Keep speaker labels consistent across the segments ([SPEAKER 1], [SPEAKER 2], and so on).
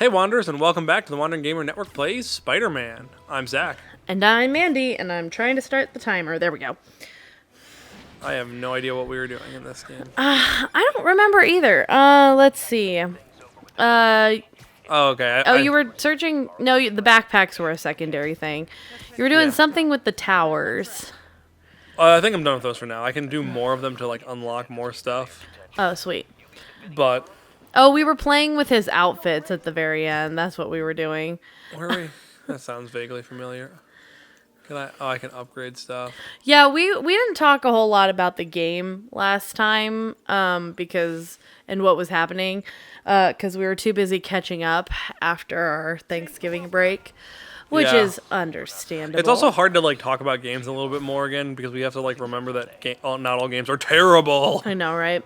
[SPEAKER 1] Hey Wanderers, and welcome back to the Wandering Gamer Network Plays Spider-Man. I'm Zach.
[SPEAKER 2] And I'm Mandy, and I'm trying to start the timer. There we go.
[SPEAKER 1] I have no idea what we were doing in this game.
[SPEAKER 2] I don't remember either. Let's see.
[SPEAKER 1] Okay.
[SPEAKER 2] You were searching... No, the backpacks were a secondary thing. You were doing something with the towers.
[SPEAKER 1] I think I'm done with those for now. I can do more of them to, unlock more stuff.
[SPEAKER 2] Oh, sweet.
[SPEAKER 1] But...
[SPEAKER 2] Oh, we were playing with his outfits at the very end. That's what we were doing.
[SPEAKER 1] Where are we? That sounds vaguely familiar. I can upgrade stuff.
[SPEAKER 2] Yeah, we didn't talk a whole lot about the game last time, and what was happening, because we were too busy catching up after our Thanksgiving break, which is understandable.
[SPEAKER 1] It's also hard to talk about games a little bit more again because we have to remember that not all games are terrible.
[SPEAKER 2] I know, right?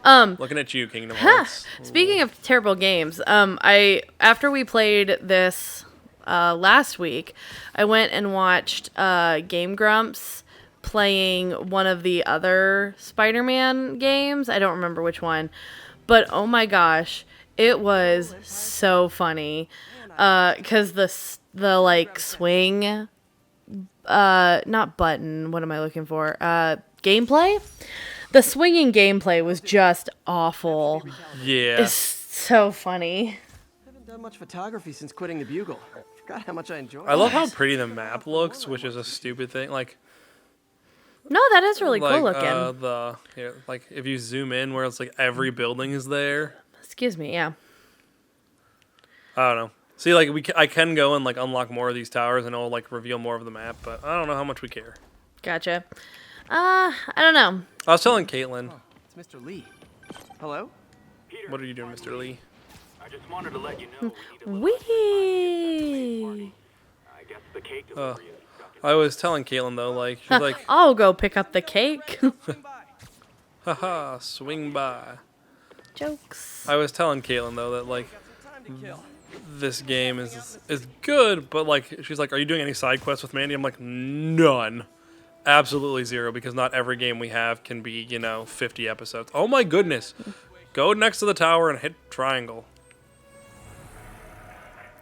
[SPEAKER 1] Looking at you, Kingdom Hearts.
[SPEAKER 2] Speaking of terrible games, after we played this last week, I went and watched Game Grumps playing one of the other Spider-Man games. I don't remember which one, but oh my gosh, it was so funny because the swing, not button. What am I looking for? Gameplay. The swinging gameplay was just awful.
[SPEAKER 1] Yeah.
[SPEAKER 2] It's so funny.
[SPEAKER 3] I haven't done much photography since quitting the Bugle. I forgot how much I enjoyed it.
[SPEAKER 1] I love how pretty the map looks, which is a stupid thing.
[SPEAKER 2] No, that is really cool looking.
[SPEAKER 1] If you zoom in where it's every building is there.
[SPEAKER 2] Excuse me, yeah.
[SPEAKER 1] I don't know. See, I can go and unlock more of these towers and it'll reveal more of the map, but I don't know how much we care.
[SPEAKER 2] Gotcha. I don't know.
[SPEAKER 1] I was telling Caitlin.
[SPEAKER 3] Oh, it's Mr. Lee. Hello?
[SPEAKER 4] Peter,
[SPEAKER 1] What are you doing, Mr. Lee?
[SPEAKER 4] I just wanted to let you know
[SPEAKER 2] Wee.
[SPEAKER 4] I guess the cake delivery is stuck in
[SPEAKER 1] I was telling Caitlin though, she's like,
[SPEAKER 2] I'll go pick up the cake.
[SPEAKER 1] haha, swing by.
[SPEAKER 2] Jokes.
[SPEAKER 1] I was telling Caitlin though that this game is good, but she's like, are you doing any side quests with Mandy? I'm like, none. Absolutely zero, because not every game we have can be, 50 episodes. Oh my goodness. Go next to the tower and hit triangle.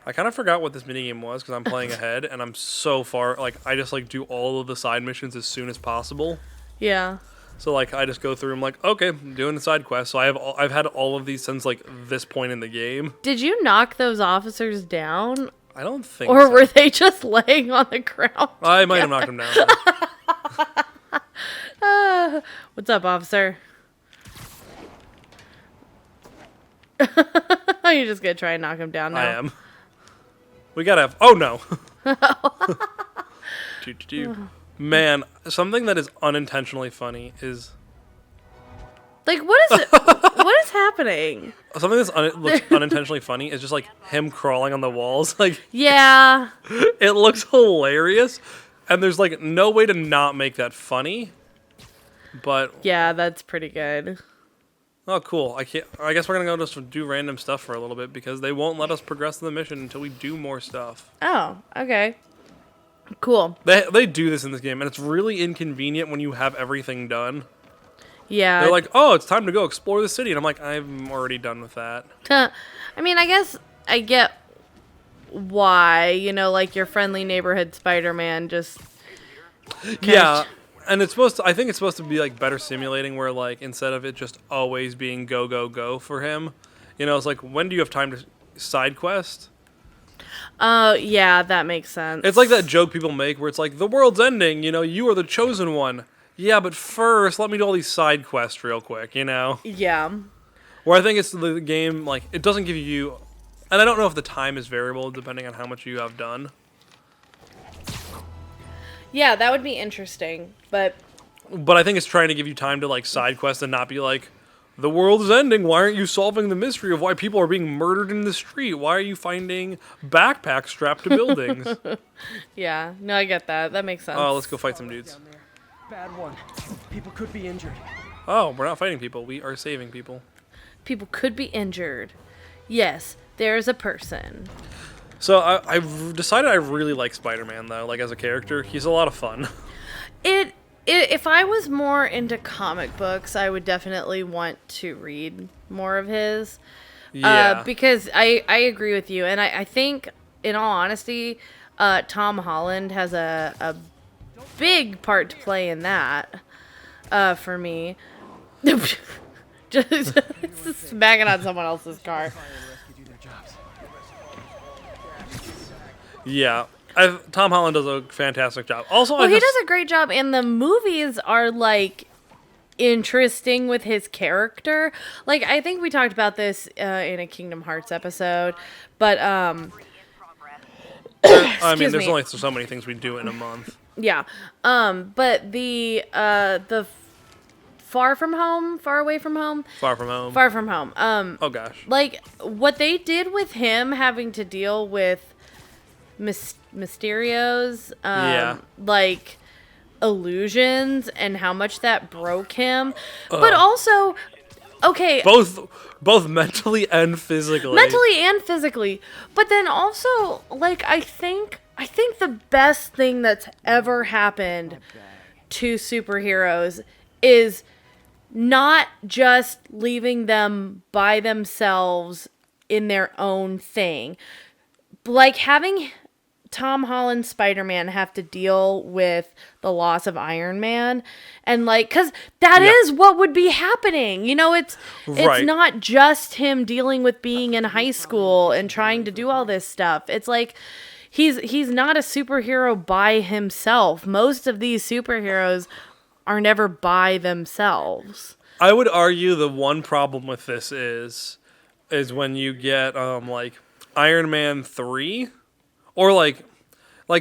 [SPEAKER 1] I kind of forgot what this minigame was because I'm playing ahead and I'm so far, I just do all of the side missions as soon as possible.
[SPEAKER 2] Yeah.
[SPEAKER 1] So I just go through and okay, I'm doing the side quest. So I've had all of these since this point in the game.
[SPEAKER 2] Did you knock those officers down?
[SPEAKER 1] I don't think
[SPEAKER 2] Or
[SPEAKER 1] so.
[SPEAKER 2] were they just laying on the ground?
[SPEAKER 1] I might have knocked them down.
[SPEAKER 2] What's up, officer? You're just gonna try and knock him down now.
[SPEAKER 1] I am. We gotta have... Oh, no. Man, something that is unintentionally funny is...
[SPEAKER 2] What is it? What is happening?
[SPEAKER 1] Something that's looks unintentionally funny is just, him crawling on the walls.
[SPEAKER 2] Yeah.
[SPEAKER 1] It looks hilarious. And there's, no way to not make that funny. But...
[SPEAKER 2] Yeah, that's pretty good.
[SPEAKER 1] Oh, cool. I guess we're gonna go just do random stuff for a little bit because they won't let us progress in the mission until we do more stuff.
[SPEAKER 2] Oh, okay. Cool.
[SPEAKER 1] They do this in this game, and it's really inconvenient when you have everything done.
[SPEAKER 2] Yeah.
[SPEAKER 1] They're like, oh, it's time to go explore the city. And I'm like, I'm already done with that.
[SPEAKER 2] I mean, I guess I get why, your friendly neighborhood Spider-Man just...
[SPEAKER 1] Yeah. And I think it's supposed to be better simulating where instead of it just always being go, go, go for him, it's when do you have time to side quest?
[SPEAKER 2] Yeah, that makes sense.
[SPEAKER 1] It's like that joke people make where it's the world's ending, you are the chosen one. Yeah, but first, let me do all these side quests real quick,
[SPEAKER 2] Yeah.
[SPEAKER 1] Where I think it's the game, it doesn't give you... And I don't know if the time is variable depending on how much you have done.
[SPEAKER 2] Yeah, that would be interesting, but
[SPEAKER 1] I think it's trying to give you time to, side quest and not be the world is ending, why aren't you solving the mystery of why people are being murdered in the street? Why are you finding backpacks strapped to buildings?
[SPEAKER 2] yeah. No, I get that. That makes sense.
[SPEAKER 1] Oh, let's go fight some dudes.
[SPEAKER 3] Bad one. People could be injured.
[SPEAKER 1] Oh, we're not fighting people. We are saving people.
[SPEAKER 2] People could be injured. Yes, there's a person.
[SPEAKER 1] So I've decided I really like Spider-Man, though, as a character. He's a lot of fun.
[SPEAKER 2] If I was more into comic books, I would definitely want to read more of his.
[SPEAKER 1] Yeah.
[SPEAKER 2] Because I agree with you, and I think, in all honesty, Tom Holland has a big part to play in that. For me, just smacking on someone else's car.
[SPEAKER 1] Yeah. Tom Holland does a fantastic job. Also,
[SPEAKER 2] Well, he does a great job, and the movies are like interesting with his character. Like, I think we talked about this in a Kingdom Hearts episode, but
[SPEAKER 1] I mean,
[SPEAKER 2] excuse
[SPEAKER 1] there's
[SPEAKER 2] me.
[SPEAKER 1] only so many things we do in a month.
[SPEAKER 2] yeah, but the Far From Home, Far Away From Home,
[SPEAKER 1] Far From Home.
[SPEAKER 2] Far From Home.
[SPEAKER 1] Oh gosh.
[SPEAKER 2] Like what they did with him having to deal with Mysterios,
[SPEAKER 1] Yeah.
[SPEAKER 2] like illusions and how much that broke him, but also, okay,
[SPEAKER 1] Both mentally and physically.
[SPEAKER 2] mentally and physically, but then also, like, I think the best thing that's ever happened to superheroes is not just leaving them by themselves in their own thing. Like having Tom Holland's Spider-Man have to deal with the loss of Iron Man, and like, cause that is what would be happening. You know, it's
[SPEAKER 1] Right.
[SPEAKER 2] not just him dealing with being in high school and trying to do all this stuff. It's like he's not a superhero by himself. Most of these superheroes are never by themselves.
[SPEAKER 1] I would argue the one problem with this is when you get like Iron Man 3 or like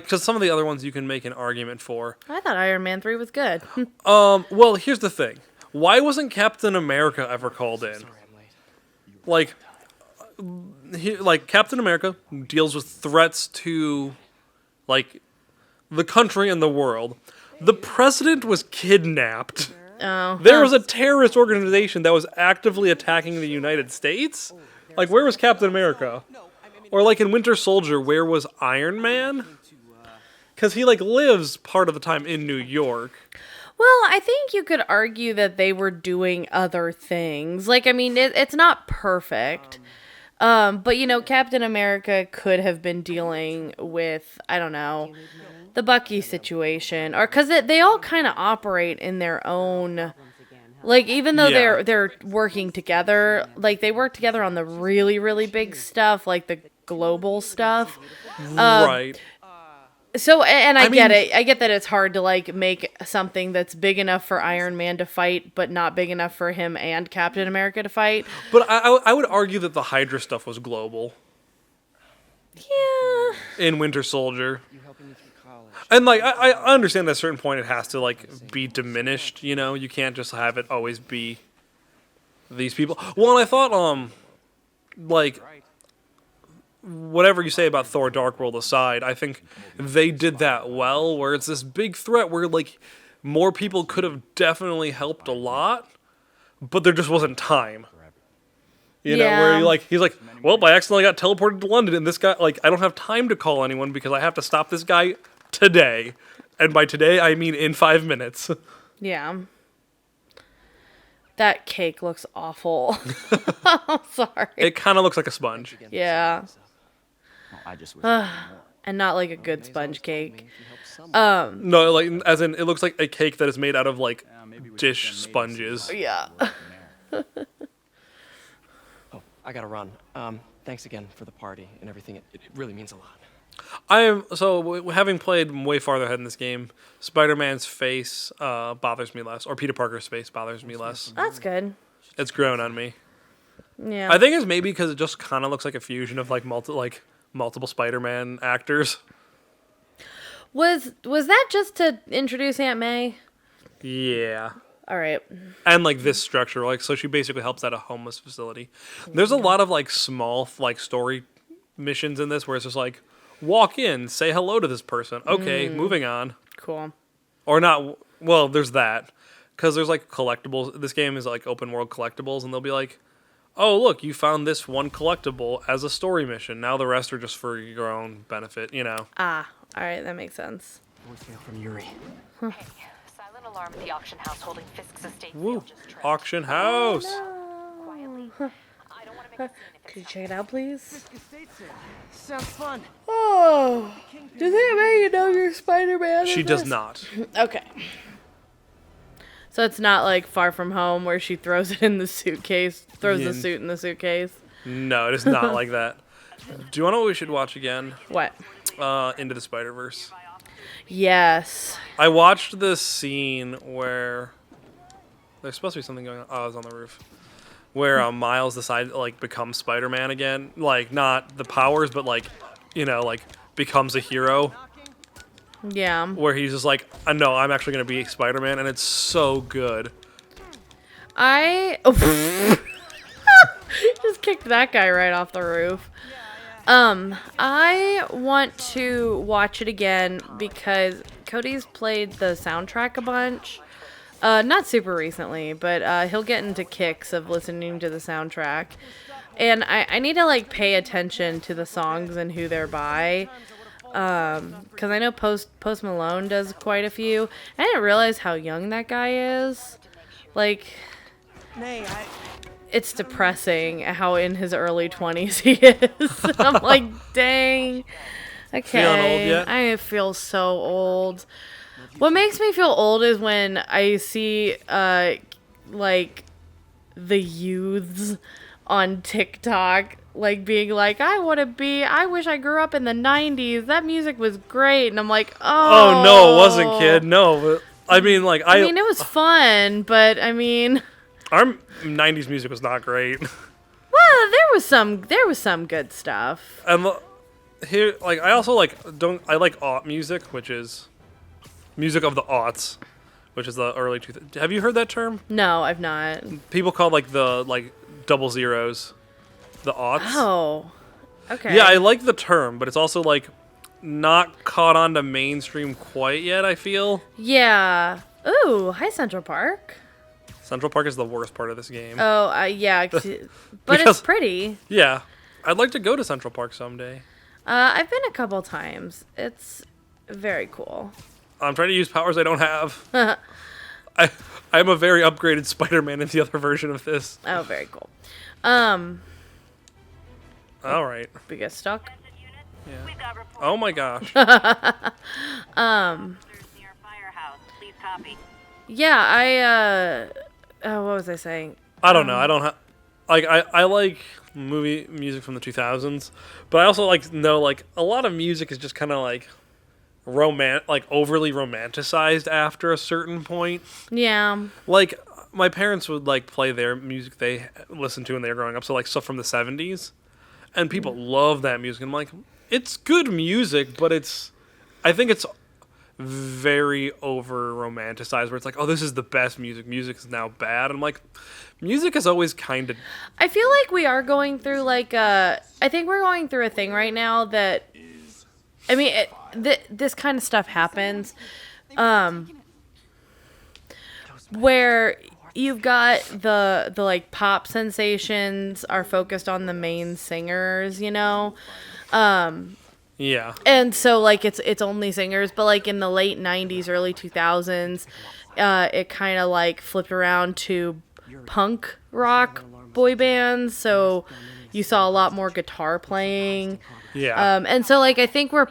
[SPEAKER 1] cuz some of the other ones you can make an argument for.
[SPEAKER 2] I thought Iron Man 3 was good.
[SPEAKER 1] Well, here's the thing. Why wasn't Captain America ever called in? Like Captain America deals with threats to like the country and the world. The president was kidnapped.
[SPEAKER 2] Oh,
[SPEAKER 1] There was a terrorist organization that was actively attacking the United States. Like, where was Captain America? Or like in Winter Soldier, where was Iron Man? Because he like lives part of the time in New York.
[SPEAKER 2] Well, I think you could argue that they were doing other things. Like, I mean, it's not perfect. But, you know, Captain America could have been dealing with, I don't know, the Bucky situation. Or because they all kind of operate in their own... Like, even though
[SPEAKER 1] Yeah.
[SPEAKER 2] they're working together, like, they work together on the really, really big stuff, like the global stuff.
[SPEAKER 1] Right.
[SPEAKER 2] So, and I get
[SPEAKER 1] mean-
[SPEAKER 2] it. I get that it's hard to, like, make something that's big enough for Iron Man to fight, but not big enough for him and Captain America to fight.
[SPEAKER 1] But I would argue that the Hydra stuff was global
[SPEAKER 2] Yeah.
[SPEAKER 1] in Winter Soldier. And like I understand at a certain point it has to like be diminished, you know? You can't just have it always be these people. Well, and I thought like whatever you say about Thor Dark World aside, I think they did that well where it's this big threat where like more people could have definitely helped a lot, but there just wasn't time. You know, where
[SPEAKER 2] Yeah.
[SPEAKER 1] he's like, well, I accidentally got teleported to London, and this guy, like, I don't have time to call anyone because I have to stop this guy today. And by today, I mean in 5 minutes.
[SPEAKER 2] Yeah. That cake looks awful. I'm sorry.
[SPEAKER 1] It kind of looks like a sponge.
[SPEAKER 2] Yeah.
[SPEAKER 3] I just wish
[SPEAKER 2] And not like a good sponge cake.
[SPEAKER 1] No, like, as in, it looks like a cake that is made out of, like, dish sponges.
[SPEAKER 2] Yeah.
[SPEAKER 3] I gotta run. Thanks again for the party and everything. It really means a lot.
[SPEAKER 1] Having played way farther ahead in this game, Spider-Man's face bothers me less, or Peter Parker's face bothers me less.
[SPEAKER 2] That's good.
[SPEAKER 1] It's grown on me.
[SPEAKER 2] Yeah.
[SPEAKER 1] I think it's maybe because it just kind of looks like a fusion of like multiple Spider-Man actors.
[SPEAKER 2] Was that just to introduce Aunt May?
[SPEAKER 1] Yeah.
[SPEAKER 2] All right.
[SPEAKER 1] And like this structure, like so she basically helps at a homeless facility. There's a lot of like small like story missions in this where it's just like walk in, say hello to this person. Okay, moving on.
[SPEAKER 2] Cool.
[SPEAKER 1] Or not. Well, there's that because there's like collectibles. This game is like open world collectibles, and they'll be like, oh look, you found this one collectible as a story mission. Now the rest are just for your own benefit, you know.
[SPEAKER 2] Ah, all right, that makes sense.
[SPEAKER 3] Voicemail from Yuri.
[SPEAKER 5] Hey, silent alarm at the auction house holding Fisk's estate
[SPEAKER 1] Woo.
[SPEAKER 5] sale just tripped.
[SPEAKER 1] Auction house.
[SPEAKER 5] Quietly. I don't want to
[SPEAKER 2] Could you check it out, please?
[SPEAKER 3] Sounds fun.
[SPEAKER 2] Oh, does anybody know you're Spider-Man?
[SPEAKER 1] She does not.
[SPEAKER 2] Okay. So it's not like Far From Home where she throws it in the suitcase, throws the suit in the suitcase.
[SPEAKER 1] No, it is not like that. Do you want to know what we should watch again?
[SPEAKER 2] What?
[SPEAKER 1] Into the Spider-Verse.
[SPEAKER 2] Yes.
[SPEAKER 1] I watched this scene where there's supposed to be something going on. Oh, I was on the roof. Where Miles decided to like become Spider-Man again. Like not the powers, but like, like becomes a hero.
[SPEAKER 2] Yeah.
[SPEAKER 1] Where he's just like, no, I'm actually gonna be Spider-Man, and it's so good.
[SPEAKER 2] Just kicked that guy right off the roof. I want to watch it again because Cody's played the soundtrack a bunch. Not super recently, but he'll get into kicks of listening to the soundtrack. And I need to like pay attention to the songs and who they're by. Because I know Post Malone does quite a few. I didn't realize how young that guy is. Like, it's depressing how in his early 20s he is. I'm like, dang. Okay.
[SPEAKER 1] Feeling old yet?
[SPEAKER 2] I feel so old. What makes me feel old is when I see, like, the youths on TikTok, like, being like, I wish I grew up in the 90s. That music was great. And I'm like, oh.
[SPEAKER 1] Oh, no, it wasn't, kid. No. But, I mean, like,
[SPEAKER 2] I mean, it was fun, but, I mean...
[SPEAKER 1] Our 90s music was not great.
[SPEAKER 2] Well, there was some good stuff.
[SPEAKER 1] And here, like, I also, like, I like aught music, which is music of the aughts, which is the early 2000s. Have you heard that term?
[SPEAKER 2] No, I've not.
[SPEAKER 1] People call, like, the, like, double zeros the aughts.
[SPEAKER 2] Oh, okay.
[SPEAKER 1] Yeah, I like the term, but it's also, like, not caught on to mainstream quite yet, I feel.
[SPEAKER 2] Yeah. Ooh, hi, Central Park.
[SPEAKER 1] Central Park is the worst part of this game.
[SPEAKER 2] Oh, yeah. But
[SPEAKER 1] Because-
[SPEAKER 2] it's pretty.
[SPEAKER 1] Yeah. I'd like to go to Central Park someday.
[SPEAKER 2] I've been a couple times. It's very cool.
[SPEAKER 1] I'm trying to use powers I don't have. I'm a very upgraded Spider-Man in the other version of this.
[SPEAKER 2] Oh, very cool.
[SPEAKER 1] All right.
[SPEAKER 2] We get stuck.
[SPEAKER 1] Yeah. Oh my gosh.
[SPEAKER 2] Yeah, what was I saying?
[SPEAKER 1] I don't know. I don't have. Like I like movie music from the 2000s, but I also like know like a lot of music is just kind of like overly romanticized after a certain point.
[SPEAKER 2] Yeah.
[SPEAKER 1] Like my parents would like play their music they listened to when they were growing up, so like stuff from the 70s, and people love that music. I'm like, it's good music, but I think it's very over romanticized where it's like, oh, this is the best music. Music is now bad. I'm like, music is always kind of.
[SPEAKER 2] I feel like we are going through like I think we're going through a thing right now that, I mean, this kind of stuff happens, where you've got the like pop sensations are focused on the main singers,
[SPEAKER 1] Yeah.
[SPEAKER 2] And so, like, it's only singers, but, like, in the late 90s, early 2000s, it kind of, like, flipped around to punk rock boy bands, so you saw a lot more guitar playing.
[SPEAKER 1] Yeah.
[SPEAKER 2] And so, like, I think we're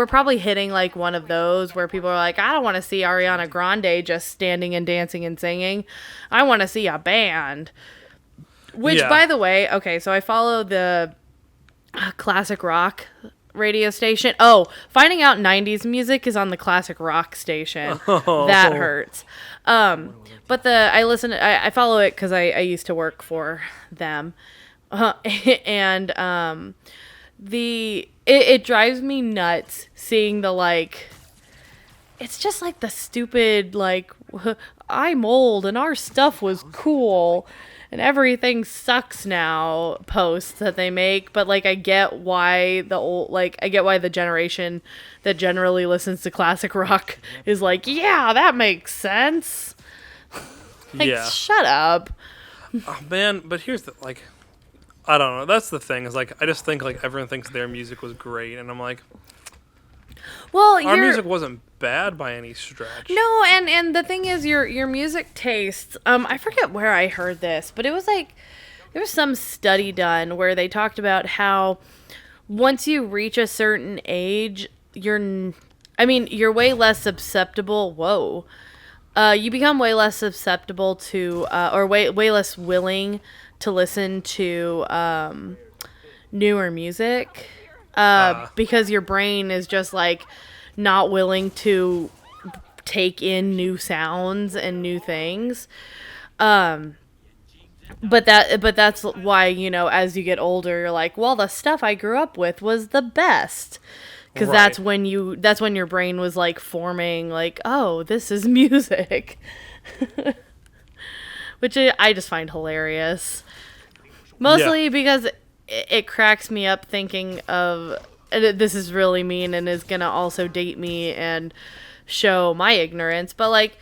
[SPEAKER 2] probably hitting, like, one of those where people are like, I don't want to see Ariana Grande just standing and dancing and singing. I want to see a band. Which,
[SPEAKER 1] Yeah.
[SPEAKER 2] by the way, okay, so I follow the classic rock radio station. Oh, finding out 90s music is on the classic rock station. That hurts. But I follow it because I used to work for them. And it drives me nuts seeing the, like, it's just like the stupid, like, I'm old and our stuff was cool and everything sucks now posts that they make, but like I get why the generation that generally listens to classic rock is like, yeah, that makes sense. Like,
[SPEAKER 1] yeah.
[SPEAKER 2] Shut up.
[SPEAKER 1] Oh, man, but here's the like, I don't know. That's the thing is like I just think like everyone thinks their music was great, and I'm like,
[SPEAKER 2] Well,
[SPEAKER 1] our music wasn't bad by any stretch.
[SPEAKER 2] No, and the thing is, your music tastes. I forget where I heard this, but it was like there was some study done where they talked about how once you reach a certain age, you're way less susceptible. Whoa. You become way less susceptible to, or way less willing to listen to newer music, because your brain is just like not willing to take in new sounds and new things. But that's why, as you get older, you're like, well, the stuff I grew up with was the best. Because
[SPEAKER 1] Right.
[SPEAKER 2] that's when your brain was like forming, like, oh, this is music. Which I just find hilarious. Mostly because it cracks me up thinking of, and this is really mean and is going to also date me and show my ignorance, but like,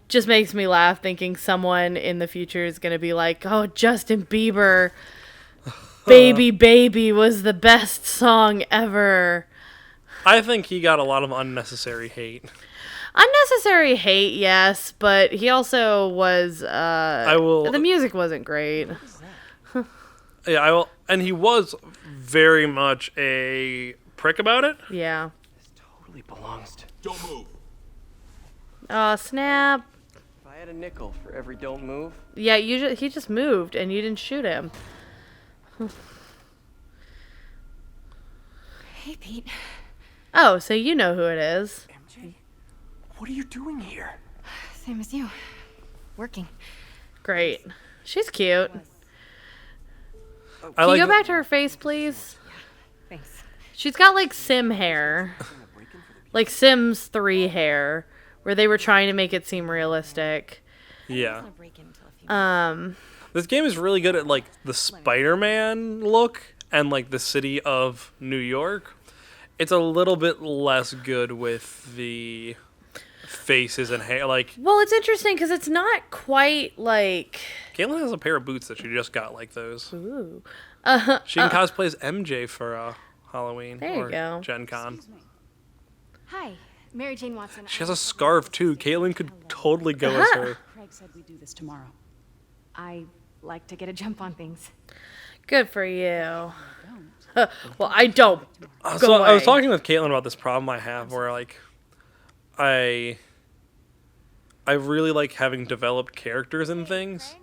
[SPEAKER 2] just makes me laugh thinking someone in the future is going to be like, oh, Justin Bieber, Baby Baby was the best song ever.
[SPEAKER 1] I think he got a lot of unnecessary hate.
[SPEAKER 2] Unnecessary hate, yes, but he also was, the music wasn't great.
[SPEAKER 1] Yeah, I will, and he was very much a prick about it.
[SPEAKER 2] Yeah.
[SPEAKER 3] This totally belongs to...
[SPEAKER 6] Don't move.
[SPEAKER 2] Oh, snap.
[SPEAKER 3] If I had a nickel for every don't move...
[SPEAKER 2] Yeah, he just moved and you didn't shoot him.
[SPEAKER 5] Hey, Pete.
[SPEAKER 2] Oh, so you know who it is.
[SPEAKER 3] MJ? What are you doing here?
[SPEAKER 5] Same as you. Working.
[SPEAKER 2] Great. She's cute.
[SPEAKER 1] I
[SPEAKER 2] Can
[SPEAKER 1] like
[SPEAKER 2] you go back to her face, please?
[SPEAKER 5] Thanks.
[SPEAKER 2] She's got like Sim hair. Like Sims 3 hair, where they were trying to make it seem realistic.
[SPEAKER 1] Yeah.
[SPEAKER 5] Break into a few
[SPEAKER 1] This game is really good at like the Spider-Man look and like the city of New York. It's a little bit less good with the faces and hair. Like,
[SPEAKER 2] Well, it's interesting because it's not quite like...
[SPEAKER 1] Caitlin has a pair of boots that she just got like those.
[SPEAKER 2] Ooh.
[SPEAKER 1] She can cosplay as MJ for Halloween
[SPEAKER 2] There you
[SPEAKER 1] or
[SPEAKER 2] go.
[SPEAKER 1] Gen Con.
[SPEAKER 5] Hi, Mary Jane Watson.
[SPEAKER 1] She has a scarf too. Caitlin could totally go as her.
[SPEAKER 7] Craig said we do this tomorrow.
[SPEAKER 5] I like to get a jump on things.
[SPEAKER 2] Good for you. Well, I don't.
[SPEAKER 1] So
[SPEAKER 2] Go
[SPEAKER 1] I was
[SPEAKER 2] away.
[SPEAKER 1] talking with Caitlin about this problem I have where like I really like having developed characters and things.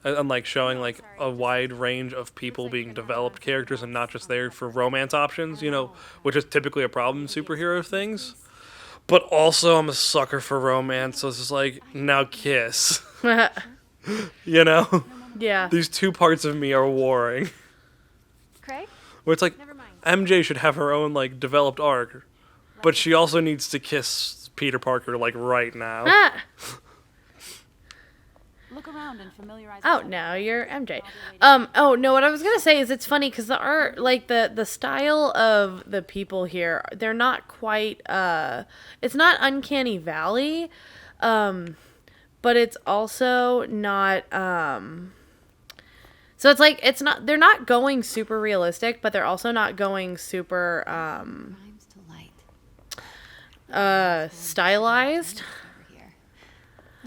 [SPEAKER 1] And like showing like a wide range of people being developed characters and not just there for romance options, which is typically a problem in superhero things. But also I'm a sucker for romance, so it's just like, now kiss.
[SPEAKER 2] Yeah.
[SPEAKER 1] These two parts of me are warring.
[SPEAKER 5] Craig?
[SPEAKER 1] Where it's like
[SPEAKER 5] Never mind.
[SPEAKER 1] MJ should have her own like developed arc, but she also needs to kiss Peter Parker like right now.
[SPEAKER 2] Ah.
[SPEAKER 7] Look around and familiarize
[SPEAKER 2] Oh,
[SPEAKER 7] yourself.
[SPEAKER 2] now you're MJ. Oh, no, what I was going to say is it's funny because the art, like the style of the people here, they're not quite, it's not Uncanny Valley, but it's also not, so it's like, they're not going super realistic, but they're also not going super,
[SPEAKER 5] Times to light.
[SPEAKER 2] stylized.
[SPEAKER 5] Over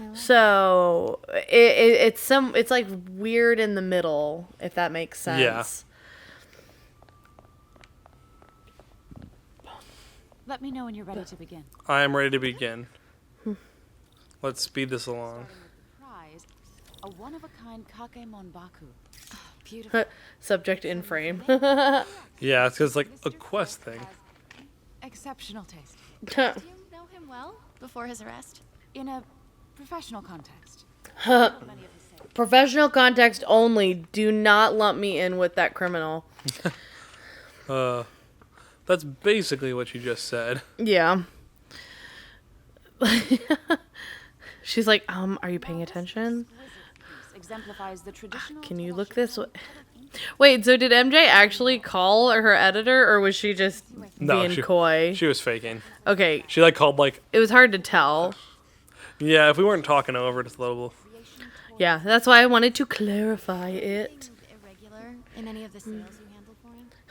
[SPEAKER 5] here.
[SPEAKER 2] So it's like weird in the middle, if that makes sense.
[SPEAKER 1] Yeah.
[SPEAKER 7] Let me know when you're ready to begin.
[SPEAKER 1] I am ready to begin. Let's speed this along.
[SPEAKER 7] Prize, a one-of-a-kind kake monbaku.
[SPEAKER 5] Beautiful.
[SPEAKER 2] Subject in frame.
[SPEAKER 1] Yeah, it's because like a quest thing.
[SPEAKER 7] Exceptional taste.
[SPEAKER 5] Do you know him well before his arrest?
[SPEAKER 7] In a professional context. Many of his say.
[SPEAKER 2] Professional context only. Do not lump me in with that criminal.
[SPEAKER 1] That's basically what you just said.
[SPEAKER 2] Yeah. She's like, are you paying attention?
[SPEAKER 7] Exemplifies the traditional
[SPEAKER 2] Can you look this way? Wait, so did MJ actually call her editor, or was she just
[SPEAKER 1] No,
[SPEAKER 2] being coy?
[SPEAKER 1] She was faking.
[SPEAKER 2] Okay,
[SPEAKER 1] She like called like,
[SPEAKER 2] it was hard to tell.
[SPEAKER 1] yeah, if we weren't talking over it, it's a little.
[SPEAKER 2] Yeah, that's why I wanted to clarify it.
[SPEAKER 5] Irregular in any of the sales you handled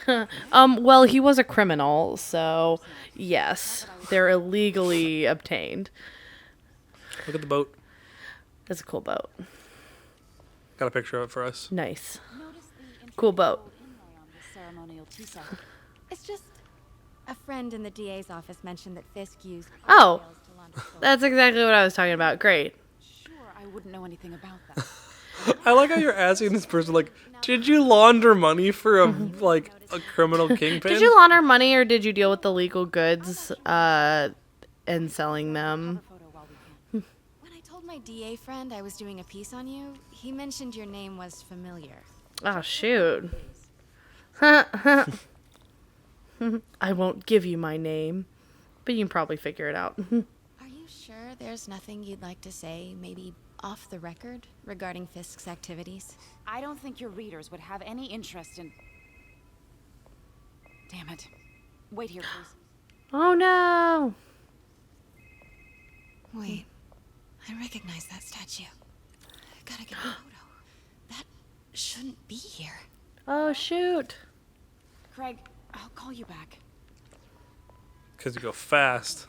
[SPEAKER 5] for him?
[SPEAKER 2] Well, he was a criminal, so yes, they're illegally obtained.
[SPEAKER 1] Look at the boat.
[SPEAKER 2] That's a cool boat.
[SPEAKER 1] Got a picture of it for us.
[SPEAKER 2] Nice.
[SPEAKER 7] Notice the
[SPEAKER 2] Cool boat.
[SPEAKER 7] inlay on this ceremonial tea set.
[SPEAKER 5] It's just a friend in the DA's office mentioned that Fisk used
[SPEAKER 2] Oh.
[SPEAKER 5] oil to launder silver.
[SPEAKER 2] That's exactly what I was talking about. Great.
[SPEAKER 7] Sure, I wouldn't know anything about that.
[SPEAKER 1] I like how you're asking this person, like, did you launder money for a criminal kingpin?
[SPEAKER 2] Did you launder money or did you deal with the legal goods and selling them?
[SPEAKER 7] Photo while we can.
[SPEAKER 5] When I told my DA friend I was doing a piece on you, he mentioned your name was familiar.
[SPEAKER 2] Oh, shoot. I won't give you my name, but you can probably figure it out.
[SPEAKER 5] Are you sure there's nothing you'd like to say, maybe off the record, regarding Fisk's activities?
[SPEAKER 7] I don't think your readers would have any interest in... Damn it. Wait here, please.
[SPEAKER 2] Oh, no.
[SPEAKER 5] Wait, I recognize that statue. Gotta get a photo. That shouldn't be here.
[SPEAKER 2] Oh, shoot.
[SPEAKER 7] Craig, I'll call you back.
[SPEAKER 1] Because you go fast.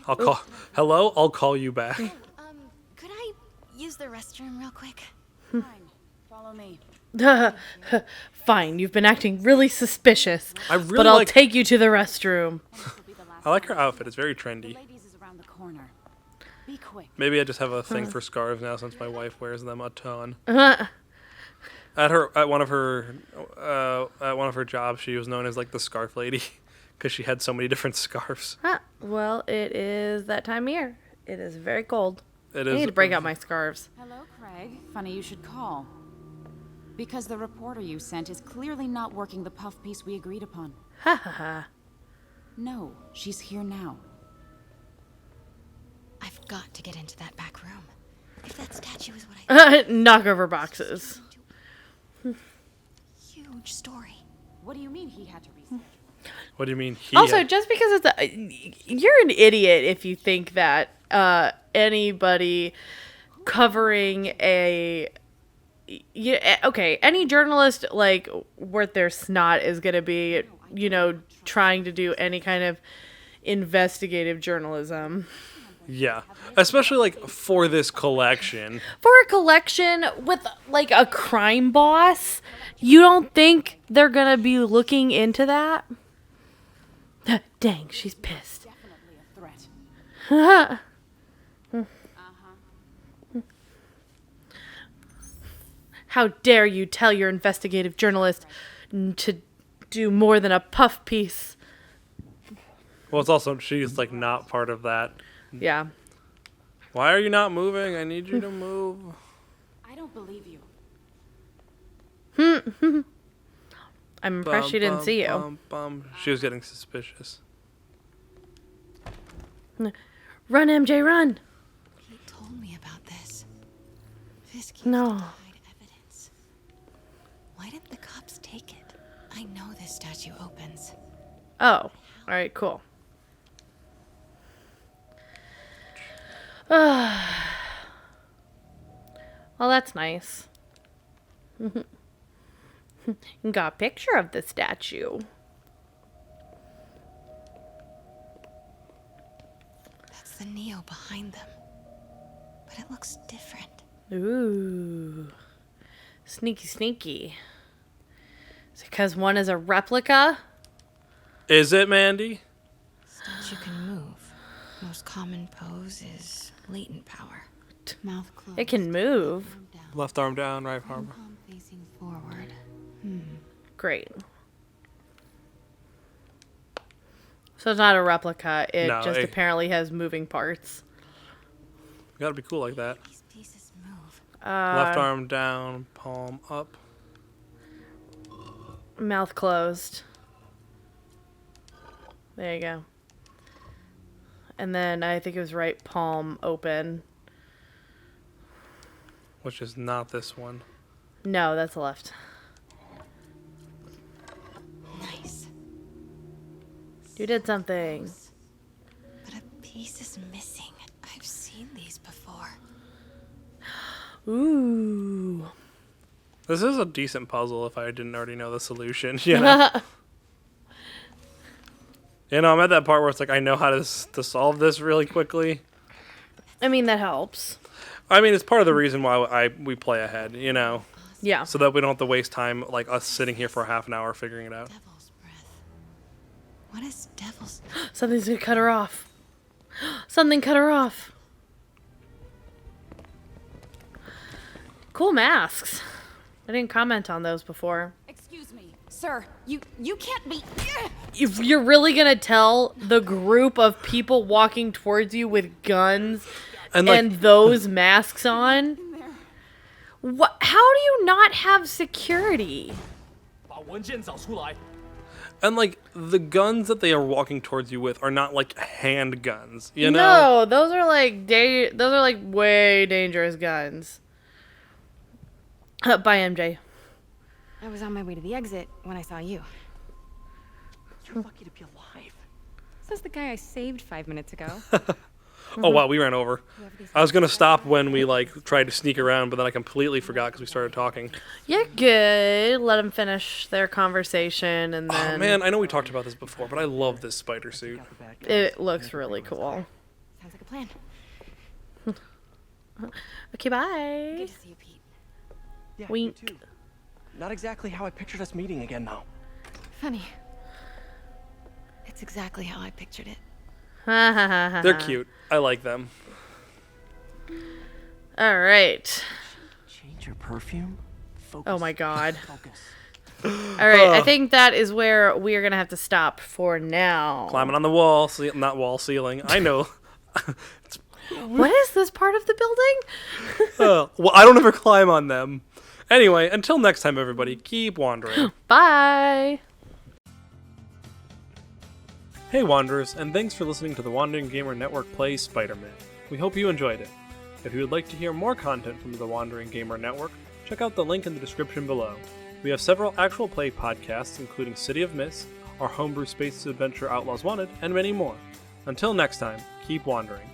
[SPEAKER 1] Hello? I'll call you back.
[SPEAKER 5] Could I use the restroom real quick?
[SPEAKER 7] Fine. Follow me.
[SPEAKER 2] Fine, you've been acting really suspicious.
[SPEAKER 1] I really
[SPEAKER 2] but I'll
[SPEAKER 1] like-
[SPEAKER 2] take you to the restroom.
[SPEAKER 7] This will be the last
[SPEAKER 1] I like her
[SPEAKER 7] time.
[SPEAKER 1] outfit. It's very
[SPEAKER 7] The
[SPEAKER 1] trendy.
[SPEAKER 7] ladies is around the corner. Be quick.
[SPEAKER 1] Maybe I just have a thing for scarves now since my wife wears them a ton.
[SPEAKER 2] Huh.
[SPEAKER 1] At one of her jobs, she was known as like the scarf lady because she had so many different scarves.
[SPEAKER 2] Well, it is that time of year. It is very cold.
[SPEAKER 1] It
[SPEAKER 2] I
[SPEAKER 1] is.
[SPEAKER 2] need to break out my scarves.
[SPEAKER 7] Hello, Craig. Funny you should call. Because the reporter you sent is clearly not working the puff piece we agreed upon.
[SPEAKER 2] Ha ha ha.
[SPEAKER 7] No, she's here now.
[SPEAKER 5] I've got to get into that back room. If that statue is what I
[SPEAKER 2] Knock over boxes.
[SPEAKER 5] huge story.
[SPEAKER 7] What do you mean he had to research?
[SPEAKER 1] What do you mean?
[SPEAKER 2] Also, just because it's you're an idiot if you think that anybody covering any journalist like worth their snot is gonna be, trying to do any kind of investigative journalism.
[SPEAKER 1] Yeah, especially like for this collection.
[SPEAKER 2] For a collection with like a crime boss, you don't think they're gonna be looking into that? Dang, she's pissed.
[SPEAKER 7] Definitely a threat.
[SPEAKER 2] How dare you tell your investigative journalist to do more than a puff piece?
[SPEAKER 1] Well, it's also she's like not part of that.
[SPEAKER 2] Yeah.
[SPEAKER 1] Why are you not moving? I need you to move.
[SPEAKER 7] I don't believe you.
[SPEAKER 2] I'm impressed she didn't see you.
[SPEAKER 1] Bum, bum. She was getting suspicious.
[SPEAKER 2] Run, MJ, run!
[SPEAKER 5] He told me about this. Fisk used
[SPEAKER 2] No.
[SPEAKER 5] it to hide evidence. Why didn't the cops take it? I know this statue opens.
[SPEAKER 2] Oh, alright, cool. Well, that's nice. Got a picture of the statue.
[SPEAKER 5] That's the Neo behind them. But it looks different.
[SPEAKER 2] Ooh. Sneaky, sneaky. Is it because one is a replica?
[SPEAKER 1] Is it, Mandy?
[SPEAKER 5] Statue can move. Most common pose is latent power. Mouth closed.
[SPEAKER 2] It can move.
[SPEAKER 5] Arm down.
[SPEAKER 1] Left arm down, right arm.
[SPEAKER 5] Palm facing forward.
[SPEAKER 2] Great. So it's not a replica. It
[SPEAKER 1] No,
[SPEAKER 2] just
[SPEAKER 1] it-
[SPEAKER 2] apparently has moving parts.
[SPEAKER 1] Gotta be cool like that.
[SPEAKER 5] These pieces move.
[SPEAKER 1] Left arm down, palm up.
[SPEAKER 2] Mouth closed. There you go. And then I think it was right palm open.
[SPEAKER 1] Which is not this one.
[SPEAKER 2] No, that's left.
[SPEAKER 5] Nice.
[SPEAKER 2] You did something.
[SPEAKER 5] But a piece is missing. I've seen these before.
[SPEAKER 2] Ooh.
[SPEAKER 1] This is a decent puzzle if I didn't already know the solution. You know? I'm at that part where it's like I know how to solve this really quickly.
[SPEAKER 2] I mean, that helps.
[SPEAKER 1] I mean, it's part of the reason why we play ahead, you know,
[SPEAKER 2] Yeah.
[SPEAKER 1] so that we don't have to waste time like us sitting here for half an hour figuring it out.
[SPEAKER 5] Devil's breath. What is devil's...
[SPEAKER 2] Something's gonna cut her off. Something cut her off. Cool masks. I didn't comment on those before.
[SPEAKER 7] Excuse me, sir. You can't be.
[SPEAKER 2] If you're really gonna tell the group of people walking towards you with guns
[SPEAKER 1] And,
[SPEAKER 2] and,
[SPEAKER 1] like-
[SPEAKER 2] those masks on, what? How do you not have security?
[SPEAKER 1] And like the guns that they are walking towards you with are not like handguns, you know?
[SPEAKER 2] No, those are like way dangerous guns. Bye, MJ.
[SPEAKER 6] I was on my way to the exit when I saw you.
[SPEAKER 3] You're lucky to be alive.
[SPEAKER 6] Says the guy I saved 5 minutes ago.
[SPEAKER 1] Oh wow, we ran over. I was gonna stop when we like tried to sneak around, but then I completely forgot because we started talking.
[SPEAKER 2] You're good. Let them finish their conversation, and
[SPEAKER 1] Oh
[SPEAKER 2] then
[SPEAKER 1] man, I know we talked about this before, but I love this spider suit.
[SPEAKER 2] it looks really cool.
[SPEAKER 6] Sounds like a plan.
[SPEAKER 2] Okay, bye.
[SPEAKER 6] Good to see you, Pete.
[SPEAKER 3] Yeah,
[SPEAKER 2] Wink.
[SPEAKER 3] you too. Not exactly how I pictured us meeting again, though.
[SPEAKER 6] Funny. It's exactly how I pictured it.
[SPEAKER 1] They're cute. I like them.
[SPEAKER 2] All right.
[SPEAKER 3] Change your perfume? Focus.
[SPEAKER 2] Oh my god.
[SPEAKER 3] Focus.
[SPEAKER 2] All right, I think that is where we are gonna have to stop for now.
[SPEAKER 1] Climbing on the wall, not wall, ceiling. I know.
[SPEAKER 2] What is this part of the building?
[SPEAKER 1] Well, I don't ever climb on them. Anyway, until next time, everybody, keep wandering.
[SPEAKER 2] Bye.
[SPEAKER 1] Hey, Wanderers, and thanks for listening to the Wandering Gamer Network play Spider-Man. We hope you enjoyed it. If you would like to hear more content from the Wandering Gamer Network, check out the link in the description below. We have several actual play podcasts, including City of Mist, our homebrew space adventure Outlaws Wanted, and many more. Until next time, keep wandering.